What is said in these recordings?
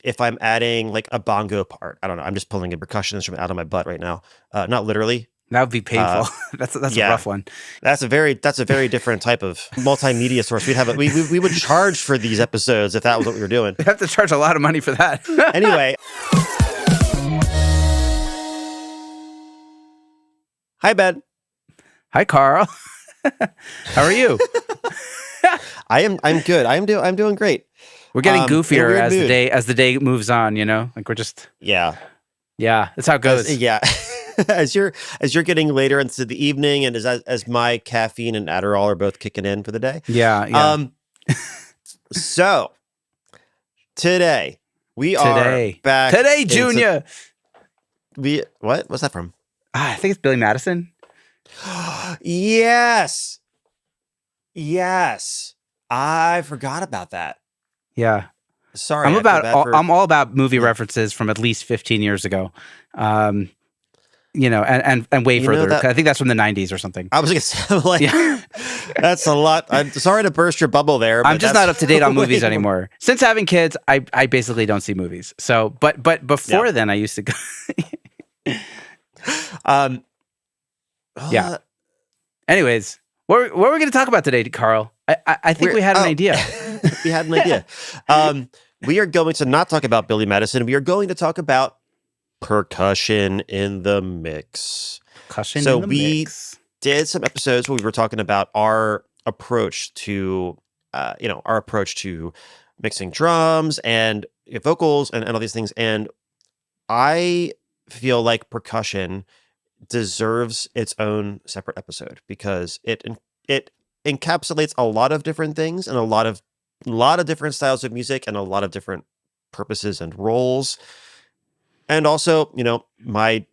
if I'm adding like a bongo part. I don't know. I'm just pulling a percussion instrument out of my butt right now. Not literally. That would be painful. Uh, That's a yeah, rough one. that's a very different type of multimedia source. We would charge for these episodes if that was what we were doing. We have to charge a lot of money for that. Anyway, hi Ben. Hi, Carl. How are you? I'm good. I'm doing great. We're getting In a goofier weird as mood. the day moves on. You know, like we're just Yeah. that's how it goes. Yeah. as you're getting later into the evening, and as my caffeine and Adderall are both kicking in for the day. Yeah. So today we are back. Today, Junior. What's that from? I think it's Billy Madison. Yes. I forgot about that. Yeah. Sorry. I'm all about movie references from at least 15 years ago. You know, and way further. I think that's from the 90s or something. I was gonna say, like, that's a lot. I'm sorry to burst your bubble there. But I'm just not up to date on movies anymore. Since having kids, I basically don't see movies. So, but before then, I used to go. Yeah. Anyways, what are we going to talk about today, Carl? I think we had an idea. We had an idea. We are going to not talk about Billy Madison. We are going to talk about percussion in the mix. We did some episodes where we were talking about our approach to, mixing drums and vocals and all these things. And I feel like percussion deserves its own separate episode because it encapsulates a lot of different things and a lot of different styles of music and a lot of different purposes and roles. And also, my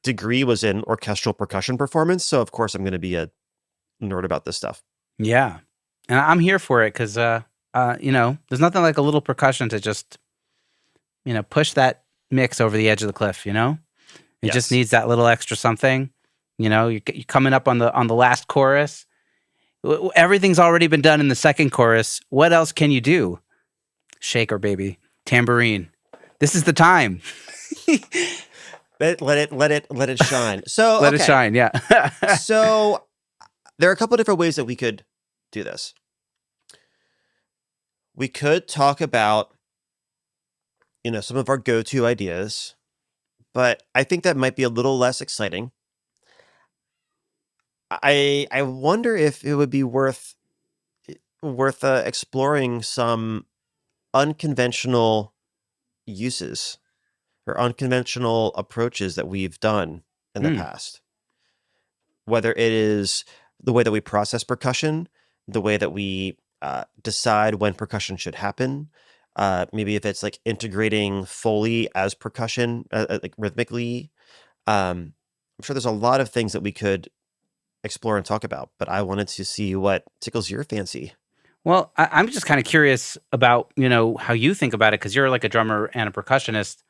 degree was in orchestral percussion performance, so of course I'm going to be a nerd about this stuff. Yeah, and I'm here for it because, there's nothing like a little percussion to just, push that mix over the edge of the cliff. It just needs that little extra something. You're coming up on the last chorus. Everything's already been done in the second chorus. What else can you do? Shaker, baby, tambourine. This is the time. Let it shine. So let it shine. Yeah. So there are a couple different ways that we could do this. We could talk about, some of our go-to ideas, but I think that might be a little less exciting. I wonder if it would be worth exploring some unconventional uses or unconventional approaches that we've done in the past. Whether it is the way that we process percussion, the way that we decide when percussion should happen, maybe if it's like integrating Foley as percussion, like rhythmically. I'm sure there's a lot of things that we could explore and talk about, but I wanted to see what tickles your fancy. Well, I'm just kind of curious about, how you think about it because you're like a drummer and a percussionist.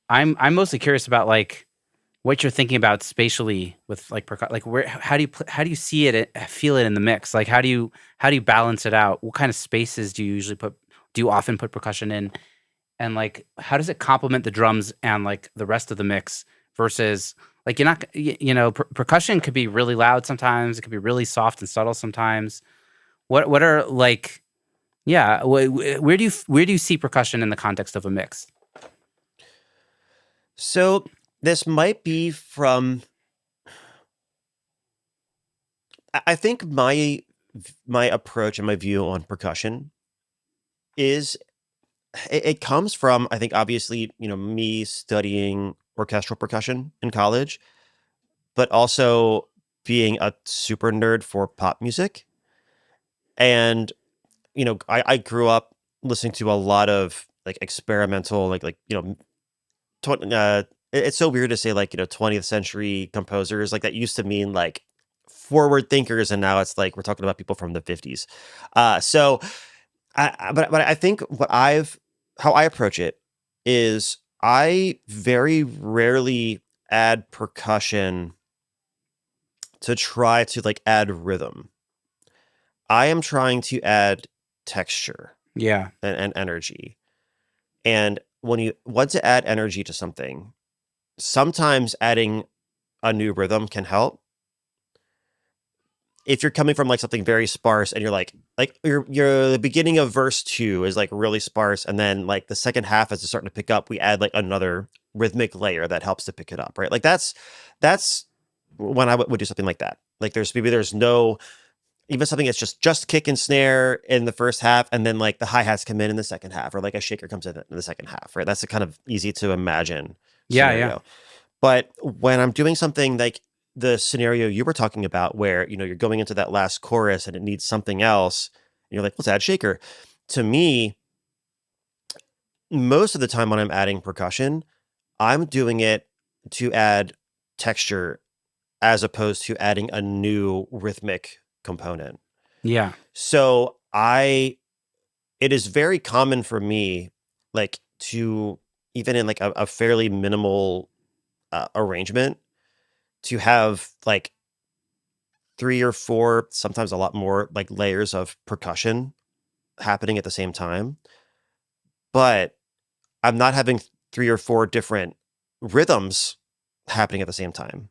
I'm mostly curious about like what you're thinking about spatially with like like how do you see it, feel it in the mix? Like how do you balance it out? What kind of spaces do you often put percussion in? And like how does it complement the drums and like the rest of the mix versus like you're not percussion could be really loud sometimes, it could be really soft and subtle sometimes. What are like where do you see percussion in the context of a mix? So this might be from, I think my approach and my view on percussion is, it comes from, I think obviously, me studying orchestral percussion in college, but also being a super nerd for pop music. And, I grew up listening to a lot of like experimental, it's so weird to say like 20th century composers, like that used to mean like forward thinkers, and now it's like we're talking about people from the 50s. But I think how I approach it is I very rarely add percussion to try to like add rhythm. I am trying to add texture and energy. And when you want to add energy to something, sometimes adding a new rhythm can help. If you're coming from like something very sparse and you're like the beginning of verse 2 is like really sparse, and then like the second half as it's starting to pick up, we add like another rhythmic layer that helps to pick it up, right? Like that's when I would do something like that. Like there's no, even something that's just kick and snare in the first half, and then like the hi-hats come in the second half, or like a shaker comes in the second half, right? That's a kind of easy to imagine Yeah, yeah. scenario. But when I'm doing something like the scenario you were talking about, where you're going into that last chorus and it needs something else, and you're like, let's add shaker. To me, most of the time when I'm adding percussion, I'm doing it to add texture as opposed to adding a new rhythmic component. Yeah. So it is very common for me, like, to, even in like a fairly minimal arrangement, to have like 3 or 4, sometimes a lot more, like layers of percussion happening at the same time. But I'm not having 3 or 4 different rhythms happening at the same time.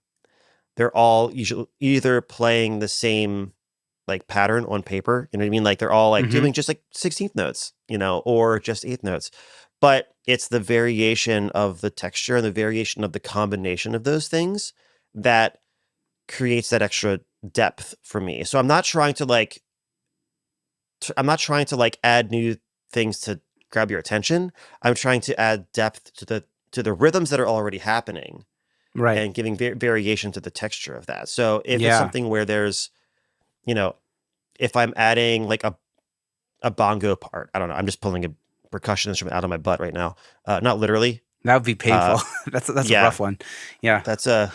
They're all usually either playing the same like pattern on paper, you know what I mean? Like they're all like Mm-hmm. doing just like 16th notes, or just 8th notes. But it's the variation of the texture and the variation of the combination of those things that creates that extra depth for me. So I'm not trying to add new things to grab your attention. I'm trying to add depth to the rhythms that are already happening, Right. and giving variation to the texture of that. So if it's Yeah. something where there's, if I'm adding like a bongo part, I don't know, I'm just pulling a percussion instrument out of my butt right now. Not literally. That would be Uh, painful. That's a yeah, rough one. Yeah. that's a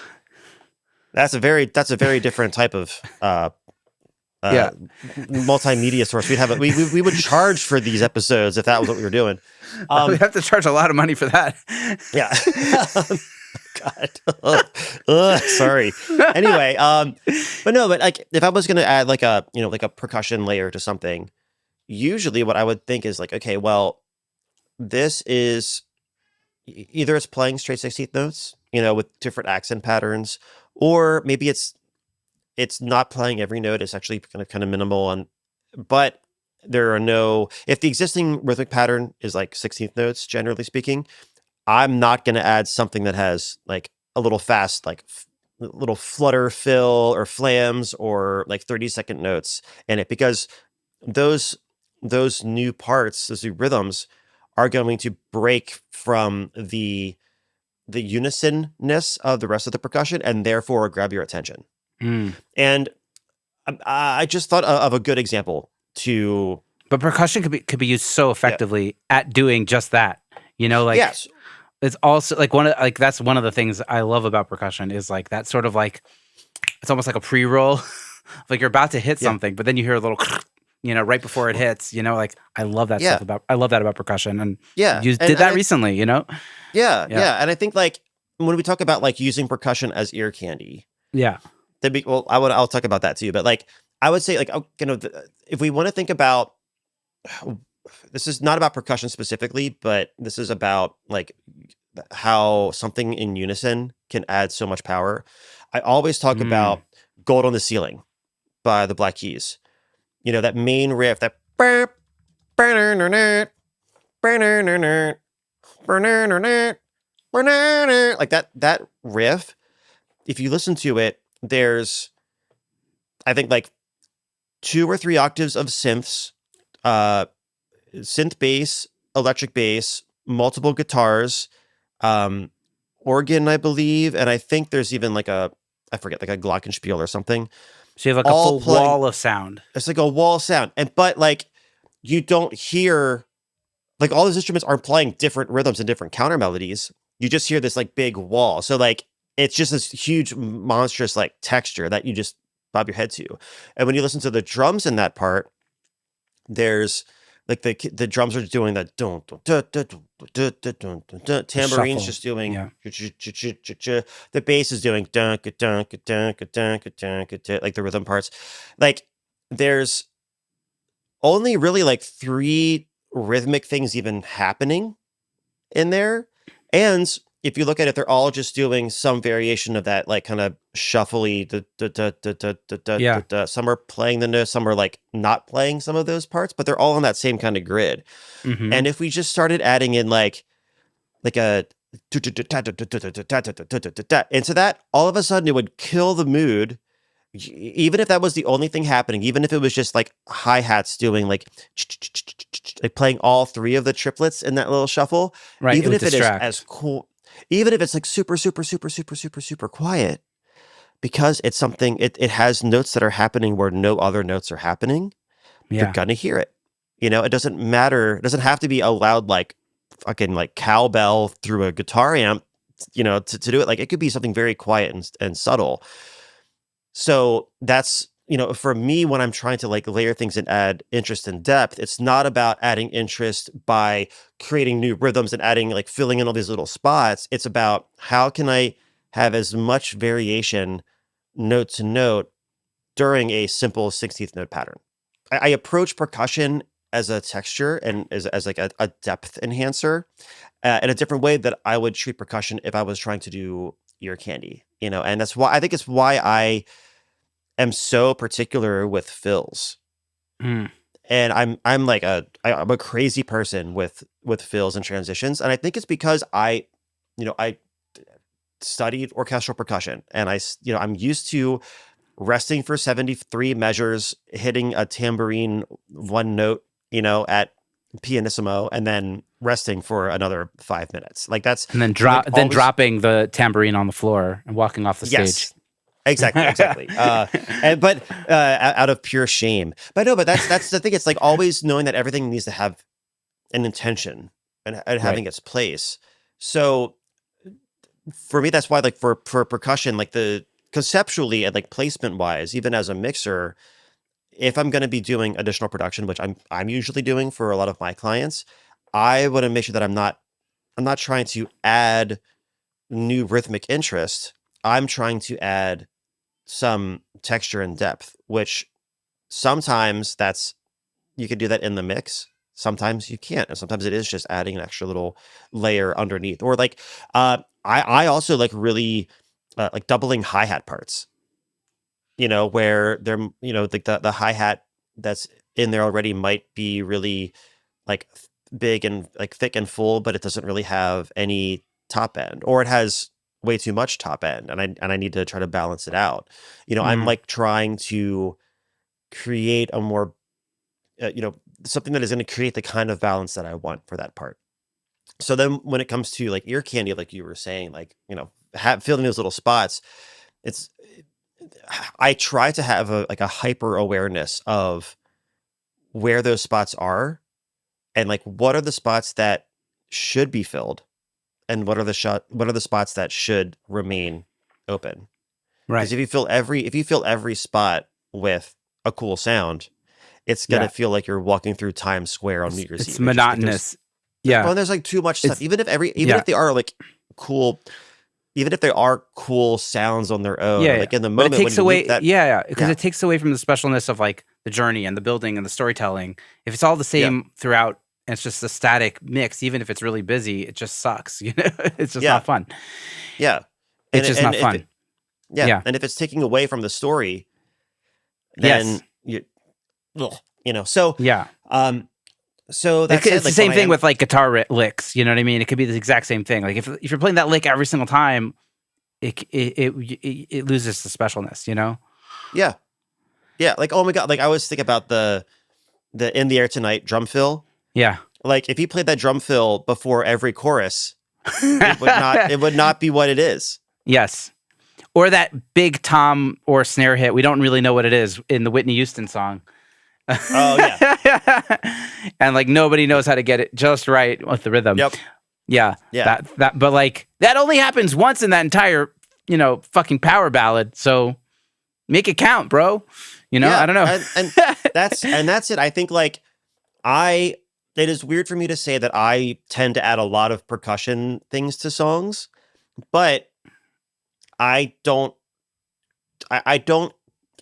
very different type of uh Yeah. multimedia source. We would charge for these episodes if that was what we were doing. We Um, have to charge a lot of money for that. yeah. God. Sorry. Anyway, but no, but like if I was gonna add like a percussion layer to something, usually what I would think is like, okay, well, this is either it's playing straight 16th notes, with different accent patterns, or maybe it's not playing every note. It's actually kind of minimal, but there are no, if the existing rhythmic pattern is like 16th notes, generally speaking, I'm not going to add something that has like a little fast, like little flutter fill or flams or like 30-second notes in it, because those new parts, those new rhythms, are going to break from the unisonness of the rest of the percussion, and therefore grab your attention. Mm. And I just thought of a good example to, But percussion could be used so yeah, effectively at doing just that. Like yes, it's also like that's one of the things I love about percussion is like that sort of like it's almost like a pre-roll. Like you're about to hit yeah, something, but then you hear a little right before it hits, like I love that yeah, I love that about percussion, and yeah, you and did that recently, yeah, Yeah. yeah, and I think like when we talk about like using percussion as ear candy, Yeah. well, I'll talk about that too. But like I would say like, if we want to think about, this is not about percussion specifically, but this is about like how something in unison can add so much power. I always talk Mm. about "Gold on the Ceiling" by the Black Keys. That main riff, that like that riff. If you listen to it, there's, I think, like 2 or 3 octaves of synths, uh, synth bass, electric bass, multiple guitars, um, organ, I believe, and I think there's even like I forget, like a glockenspiel or something, So you have like a all full playing. wall of sound. It's like a wall sound, but like you don't hear, like, all those instruments aren't playing different rhythms and different counter melodies. You just hear this like big wall. So like it's just this huge monstrous like texture that you just bob your head to. And when you listen to the drums in that part, there's like the drums are doing that dun, dun, dun, dun, dun, dun, dun, dun, dun, dun. The Tambourine's shuffle. just doing Yeah. the bass is doing dun, dun, dun, dun, dun, dun, dun, like the rhythm parts. Like there's only really like 3 rhythmic things even happening, in there. And if you look at it, they're all just doing some variation of that, like kind of shuffly. Yeah. Some are playing the notes, some are like not playing some of those parts, but they're all on that same kind of grid. Mm-hmm. And if we just started adding in like a into that, all of a sudden it would kill the mood. Even if that was the only thing happening, even if it was just like hi-hats doing like playing all three of the triplets in that little shuffle, Right. even It if would it is distract. as cool, even if it's like super, super, super, super, super, super quiet, because it's something, it has notes that are happening where no other notes are happening, you're Yeah. gonna hear it. You know, it doesn't matter. It doesn't have to be a loud, like fucking like cowbell through a guitar amp, you know, to do it. Like it could be something very quiet and subtle. So that's, you know, for me, when I'm trying to like layer things and add interest and depth, it's not about adding interest by creating new rhythms and adding like filling in all these little spots. It's about how can I have as much variation note to note during a simple 16th note pattern. I approach percussion as a texture and as like a depth enhancer in a different way that I would treat percussion if I was trying to do ear candy, you know, and that's why I think it's why I am so particular with fills. Mm. And I'm like I'm a crazy person with fills and transitions, and I think it's because I studied orchestral percussion, and I'm used to resting for 73 measures, hitting a tambourine one note, at pianissimo, and then resting for another 5 minutes. Like that's And then like always. dropping the tambourine on the floor and walking off the stage. Yes, exactly. Out of pure shame. But no, but that's the thing. It's like always knowing that everything needs to have an intention and Right. having its place. So for me, that's why like for percussion, like the conceptually and like placement wise, even as a mixer, if I'm going to be doing additional production, which I'm usually doing for a lot of my clients, I want to make sure that I'm not trying to add new rhythmic interest. I'm trying to add some texture and depth, which sometimes you can do that in the mix. Sometimes you can't, and sometimes it is just adding an extra little layer underneath. Or like, I also like really like doubling hi hat parts. Where they're like the hi hat that's in there already might be really like big and like thick and full, but it doesn't really have any top end, or it has way too much top end, and I need to try to balance it out. I'm Mm. like trying to create a more something that is going to create the kind of balance that I want for that part. So then when it comes to like ear candy, like you were saying, like, filling those little spots, it's I try to have a hyper awareness of where those spots are, and like what are the spots that should be filled, and what are the spots that should remain open. Because Right. if you fill every spot with a cool sound, it's gonna Yeah. feel like you're walking through Times Square on New Year's It's Eve. It just like monotonous. Yeah. there's like too much stuff. It's Even yeah. if they are like cool, even if they are cool sounds on their own, or Yeah, yeah. like in the But it moment when takes you loop away, that. yeah, because Yeah, it takes away from the specialness of like the journey and the building and the storytelling. If it's all the yeah, same throughout, and it's just a static mix, even if it's really busy, it just sucks. It's just yeah, not fun. yeah. It's And just and not if fun. it, yeah, Yeah. and if it's taking away from the story, then Yes. ugh, so Yeah. so that said, It's the like when same I thing am. with like guitar licks. You know what I mean? It could be the exact same thing. Like if you're playing that lick every single time, it loses the specialness. Yeah, yeah, like, oh my god, like I always think about the In the Air Tonight drum fill. Yeah. Like if you played that drum fill before every chorus, it would not be what it is. Yes. Or that big tom or snare hit. We don't really know what it is in the Whitney Houston song. Oh yeah. And like nobody knows how to get it just right with the rhythm. Yep. Yeah. Yeah. But like that only happens once in that entire, fucking power ballad. So make it count, bro. I Yeah. don't know. And that's it. I think like it is weird for me to say that I tend to add a lot of percussion things to songs, but I don't I don't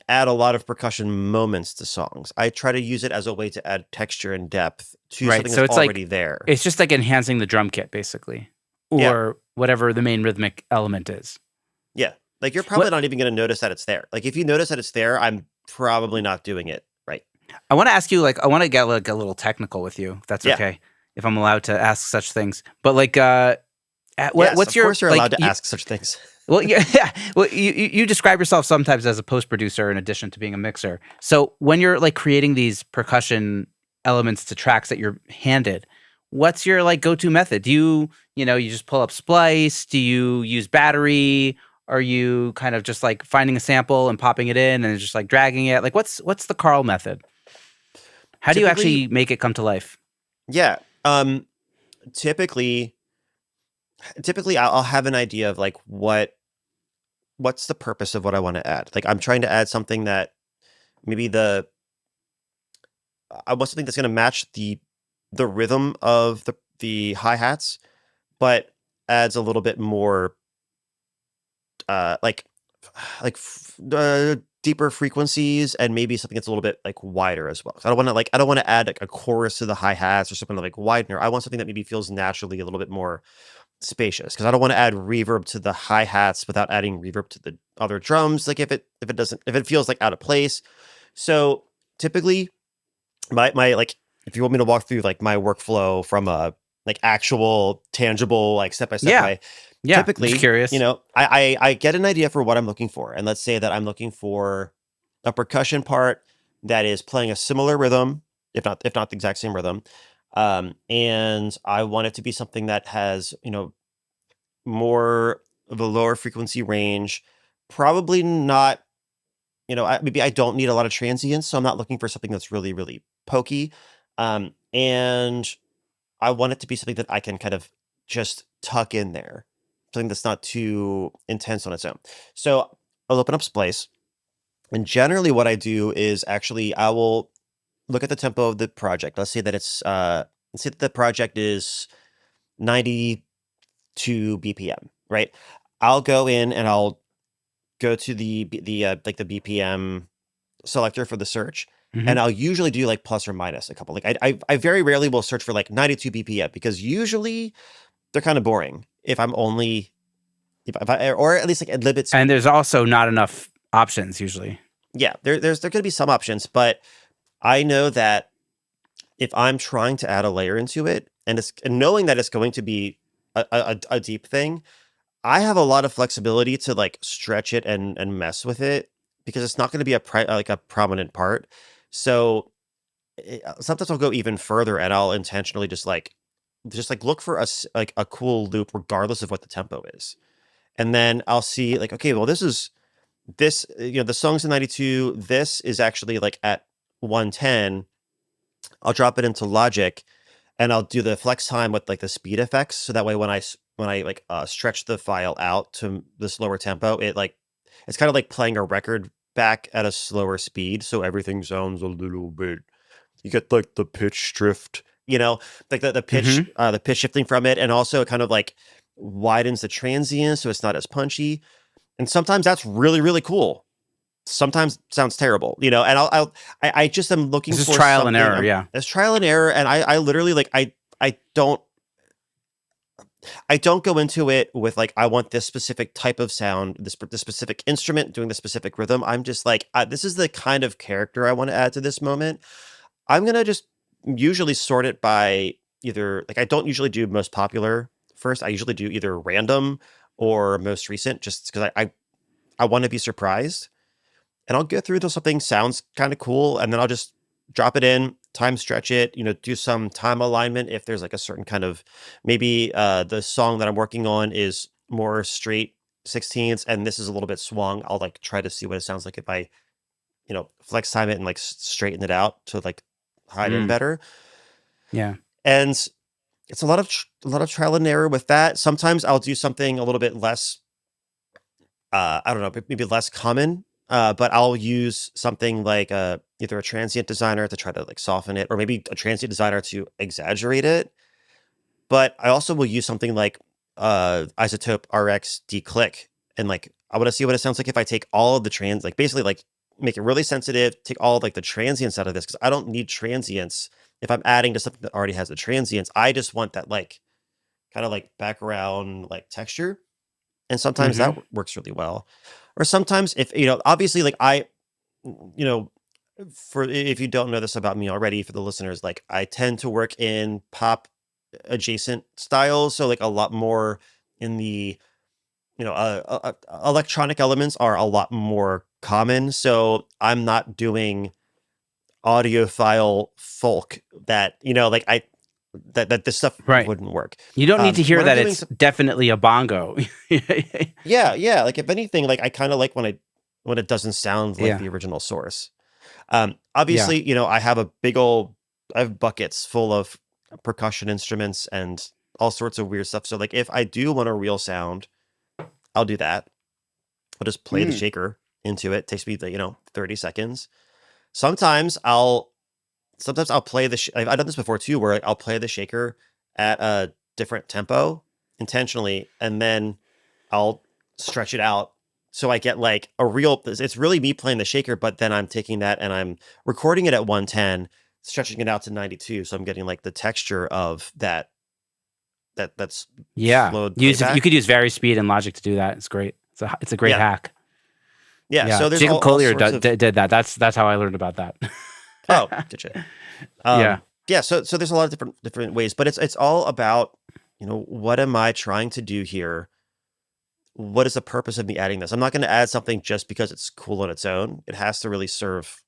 add a lot of percussion moments to songs. I try to use it as a way to add texture and depth to Right. something So that's it's like already there. it's just like enhancing the drum kit basically, Yeah. or whatever the main rhythmic element is. Yeah. Like you're probably What not even going to notice that it's there. Like if you notice that it's there, I'm probably not doing it right. I want to ask you, like, I want to get like a little technical with you, if that's Yeah. okay, if I'm allowed to ask such things. But like, Yes, what's of your course you're like? allowed to ask such things. Well, yeah, yeah. Well, you describe yourself sometimes as a post producer in addition to being a mixer. So when you're like creating these percussion elements to tracks that you're handed, what's your like go to method? Do you just pull up Splice? Do you use battery? Are you kind of just like finding a sample and popping it in and just like dragging it? Like what's the Carl method? How do you Typically, actually make it come to life? yeah. Typically I'll have an idea of like what's the purpose of what I want to add. Like I'm trying to add something that maybe I want something that's going to match the rhythm of the hi-hats, but adds a little bit more like deeper frequencies and maybe something that's a little bit like wider as well. 'Cause I don't want to add like a chorus to the hi-hats or something like widener. I want something that maybe feels naturally a little bit more spacious because I don't want to add reverb to the hi-hats without adding reverb to the other drums. Like if it feels like out of place. So typically my like if you want me to walk through like my workflow from a like actual tangible like step by step Yeah, way, yeah. I'm just typically, curious. I get an idea for what I'm looking for. And let's say that I'm looking for a percussion part that is playing a similar rhythm, if not the exact same rhythm. And I want it to be something that has, more of a lower frequency range. Probably not, maybe I don't need a lot of transients, so I'm not looking for something that's really, really pokey. And I want it to be something that I can kind of just tuck in there, something that's not too intense on its own. So I'll open up Splice, and generally what I do is actually I will look at the tempo of the project. Let's say that the project is 92 BPM, right? I'll go in and I'll go to like the BPM selector for the search, Hmm. and I'll usually do like plus or minus a couple. Like I very rarely will search for like 92 BPM because usually they're kind of boring if I'm only if I or at least like at limit And speed. there's also not enough options usually. Yeah, there could be some options, but I know that if I'm trying to add a layer into it and knowing that it's going to be a deep thing, I have a lot of flexibility to like stretch it and mess with it because it's not going to be like a prominent part. So sometimes I'll go even further and I'll intentionally just like look for like a cool loop regardless of what the tempo is. And then I'll see like, okay, well the song's in 92, this is actually like at 110. I'll drop it into Logic and I'll do the flex time with like the speed effects so that way when I like stretch the file out to the slower tempo, it's kind of like playing a record back at a slower speed so everything sounds a little bit, you get like the pitch drift, like Hmm. the pitch shifting from it, and also it kind of like widens the transient so it's not as punchy. And sometimes that's really, really cool. Sometimes sounds terrible, and I just am looking It's just for trial and something. error. Yeah. It's trial and error, and I literally like I don't go into it with like I want this specific type of sound, this specific instrument doing the specific rhythm. I'm just like this is the kind of character I want to add to this moment. I'm gonna just usually sort it by either like I don't usually do most popular first. I usually do either random or most recent, just because I want to be surprised, and I'll get through till something sounds kind of cool, and then I'll just drop it in, time stretch it, do some time alignment if there's like a certain kind of maybe the song that I'm working on is more straight 16ths and this is a little bit swung. I'll like try to see what it sounds like if I, flex time it and like straighten it out to like hide in Mm, better. yeah. And it's a lot of trial and error with that. Sometimes I'll do something a little bit less I don't know, maybe less common, but I'll use something like either a transient designer to try to like soften it, or maybe a transient designer to exaggerate it. But I also will use something like Isotope RX declick, and like I want to see what it sounds like if I take all of the like basically like make it really sensitive, take all like the transients out of this, because I don't need transients if I'm adding to something that already has the transients. I just want that like kind of like background like texture. And sometimes Mm-hmm. that works really well. Or sometimes if, obviously like you know, for if you don't know this about me already, for the listeners, like I tend to work in pop adjacent styles. So like a lot more in the, electronic elements are a lot more common. So I'm not doing audiophile folk that, like that this stuff Right. wouldn't work. You don't need to hear When I'm that doing it's definitely a bongo. yeah, like if anything, like I kind of like when it doesn't sound like Yeah. the original source. Yeah. Obviously, I have buckets full of percussion instruments and all sorts of weird stuff. So like if I do want a real sound, I'll do that. I'll just play the Mm. shaker into it. Takes me 30 seconds. Sometimes I'll play I've done this before too, where I'll play the shaker at a different tempo intentionally, and then I'll stretch it out so I get like a real. It's really me playing the shaker, but then I'm taking that and I'm recording it at 110, stretching it out to 92, so I'm getting like the texture of that's Yeah. slowed You playback. could use Vari-Speed and Logic to do that. It's great. It's a great Yeah, hack. yeah. Yeah. So there's Jacob all Collier sorts of. did that. That's how I learned about that. Oh, gotcha. Yeah. Yeah, so there's a lot of different ways, but it's all about, what am I trying to do here? What is the purpose of me adding this? I'm not going to add something just because it's cool on its own. It has to really serve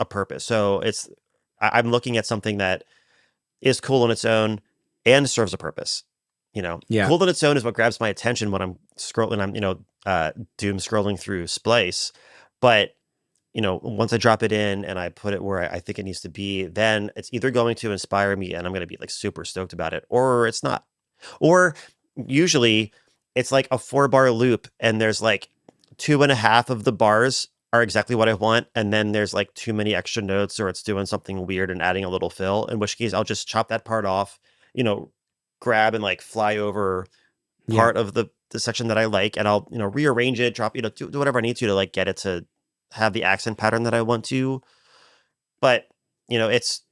a purpose. So I'm looking at something that is cool on its own and serves a purpose. Yeah. Cool on its own is what grabs my attention when I'm scrolling. I'm doom scrolling through Splice, but once I drop it in and I put it where I think it needs to be, then it's either going to inspire me and I'm going to be like super stoked about it, or it's not. Or usually it's like a 4-bar loop and there's like 2.5 of the bars are exactly what I want. And then there's like too many extra notes or it's doing something weird and adding a little fill, in which case I'll just chop that part off, grab and like fly over Yeah. part of the section that I like, and I'll rearrange it, drop do whatever I need to like get it to have the accent pattern that I want to. But it's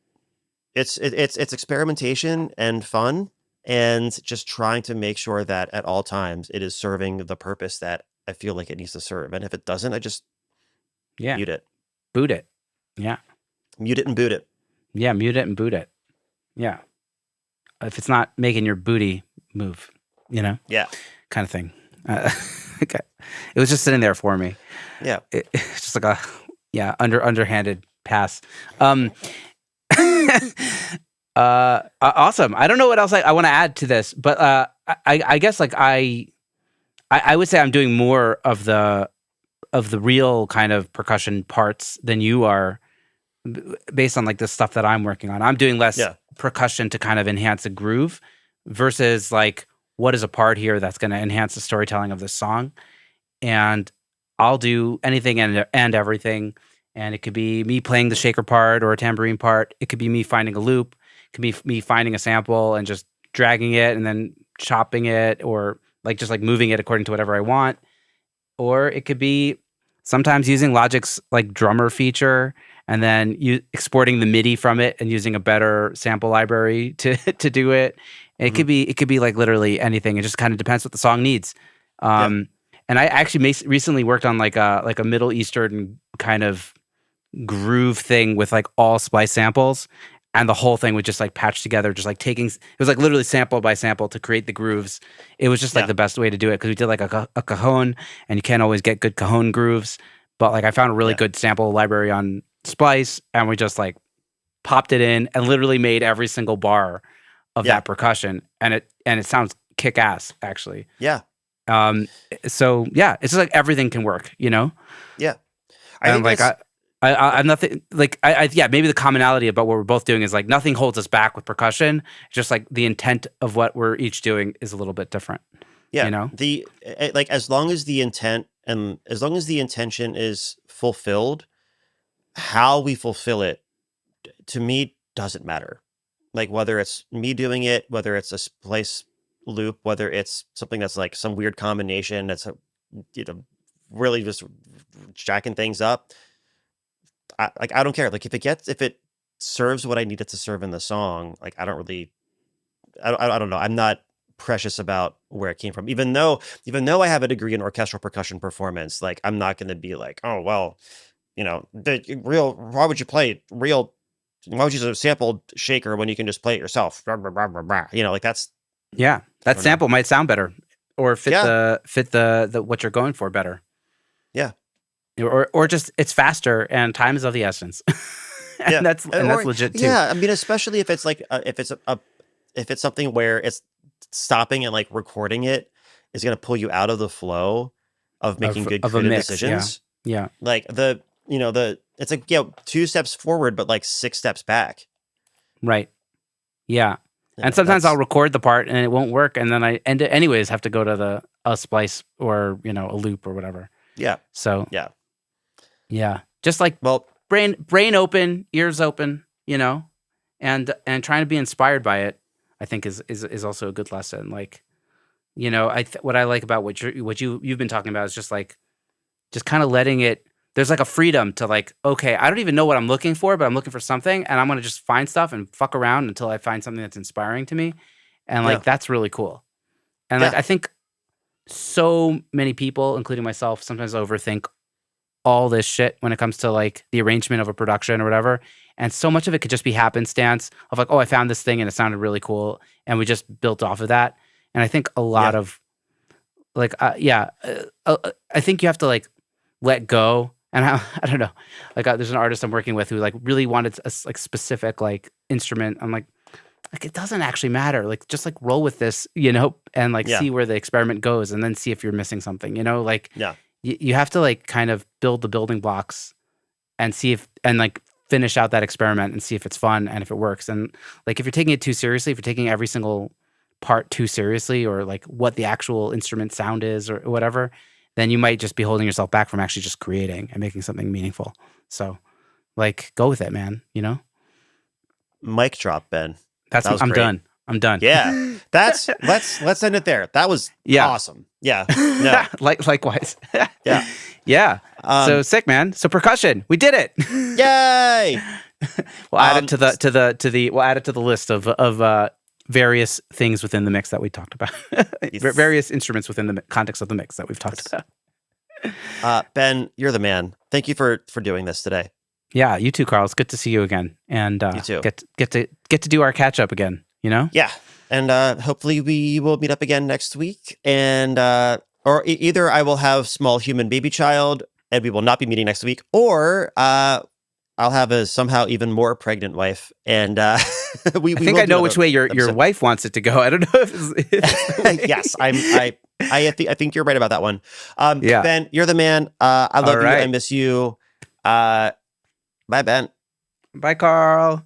experimentation and fun, and just trying to make sure that at all times it is serving the purpose that I feel like it needs to serve. And if it doesn't, I just Yeah. mute it, Boot it. Yeah. mute it and boot it. Yeah. Mute it and boot it. Yeah. If it's not making your booty move, Yeah, kind of thing. Okay. It was just sitting there for me. yeah. It's just like underhanded pass. Awesome. I don't know what else I want to add to this, but I guess like I would say I'm doing more of the real kind of percussion parts than you are, based on like the stuff that I'm working on. I'm doing less Yeah. percussion to kind of enhance a groove versus like what is a part here that's going to enhance the storytelling of this song. And I'll do anything and everything. And it could be me playing the shaker part or a tambourine part. It could be me finding a loop. It could be me finding a sample and just dragging it and then chopping it, or like just like moving it according to whatever I want. Or it could be sometimes using Logic's like drummer feature and then exporting the MIDI from it and using a better sample library to do it. And Mhm. it could be like literally anything. It just kind of depends what the song needs. Yeah. And I actually recently worked on like a Middle Eastern kind of groove thing with like all splice samples, and the whole thing was just like patched together, just like it was like literally sample by sample to create the grooves. It was just like Yeah. the best way to do it, because we did like a cajon, and you can't always get good cajon grooves, but like I found a really Yeah. good sample library on Splice, and we just like popped it in and literally made every single bar of Yeah. that percussion, and it sounds kick ass actually. Yeah. So yeah, it's just like everything can work, Yeah. I and think like it's I'm nothing like yeah, maybe the commonality about what we're both doing is like nothing holds us back with percussion. Just like the intent of what we're each doing is a little bit different. yeah. You know? Like as long as the intent and as long as the intention is fulfilled, how we fulfill it to me doesn't matter. Like whether it's me doing it, whether it's a splice loop, whether it's something that's like some weird combination that's really just jacking things up. I don't care. Like if it serves what I need it to serve in the song, like I don't know. I'm not precious about where it came from. Even though I have a degree in orchestral percussion performance, like I'm not going to be like, oh well, why would you play real? Why would you use a sampled shaker when you can just play it yourself? Blah, blah, blah, blah, blah. Like that's Yeah, I that don't know. sample might sound better or fit Yeah. the what you're going for better. Yeah. Or just it's faster and time is of the essence. Yeah. And that's Or legit too. yeah, I mean, especially if it's like if it's something where it's stopping and like recording it is going to pull you out of the flow of making good Of a creative mix. Yeah. decisions. Yeah. Like it's like, 2 steps forward, but like 6 steps back. Right. Yeah. And sometimes I'll record the part and it won't work, and then I anyways have to go to a splice or a loop or whatever. Yeah. So Yeah. yeah, just like Well, brain open, ears open, and trying to be inspired by it, I think is also a good lesson. Like, what I like about what you've been talking about is just kind of letting it. There's like a freedom to like, okay, I don't even know what I'm looking for, but I'm looking for something, and I'm gonna just find stuff and fuck around until I find something that's inspiring to me, and like that's really cool. And like Yeah. I think so many people, including myself, sometimes overthink all this shit when it comes to like the arrangement of a production or whatever. And so much of it could just be happenstance of like, oh, I found this thing and it sounded really cool, and we just built off of that. And I think a lot of like, I think you have to like let go. And I don't know, like there's an artist I'm working with who like really wanted a like specific like instrument. I'm like it doesn't actually matter. Like just like roll with this, and like see where the experiment goes, and then see if you're missing something. Like you have to like kind of build the building blocks and see if and like finish out that experiment and see if it's fun and if it works. And like if you're taking it too seriously, if you're taking every single part too seriously, or like what the actual instrument sound is or whatever, then you might just be holding yourself back from actually just creating and making something meaningful. So like go with it, man, Mic drop, Ben. I'm great. done. I'm done. Yeah. Let's end it there. That was awesome. Yeah. No. Likewise. Yeah. Yeah. So sick, man. So percussion, we did it. Yay. We'll add it we'll add it to the list of various things within the mix that we talked about. Various instruments within the context of the mix that we've talked about. Ben, you're the man. Thank you for doing this today. Yeah, you too, Carl. It's good to see you again, and you too. Get to do our catch up again. Yeah, and hopefully we will meet up again next week, and or either I will have small human baby child, and we will not be meeting next week, or I'll have a somehow even more pregnant wife, and I think I know which way your wife wants it to go. I don't know if yes, I think you're right about that one. Ben, you're the man. I love you. I miss you. Bye, Ben. Bye, Carl.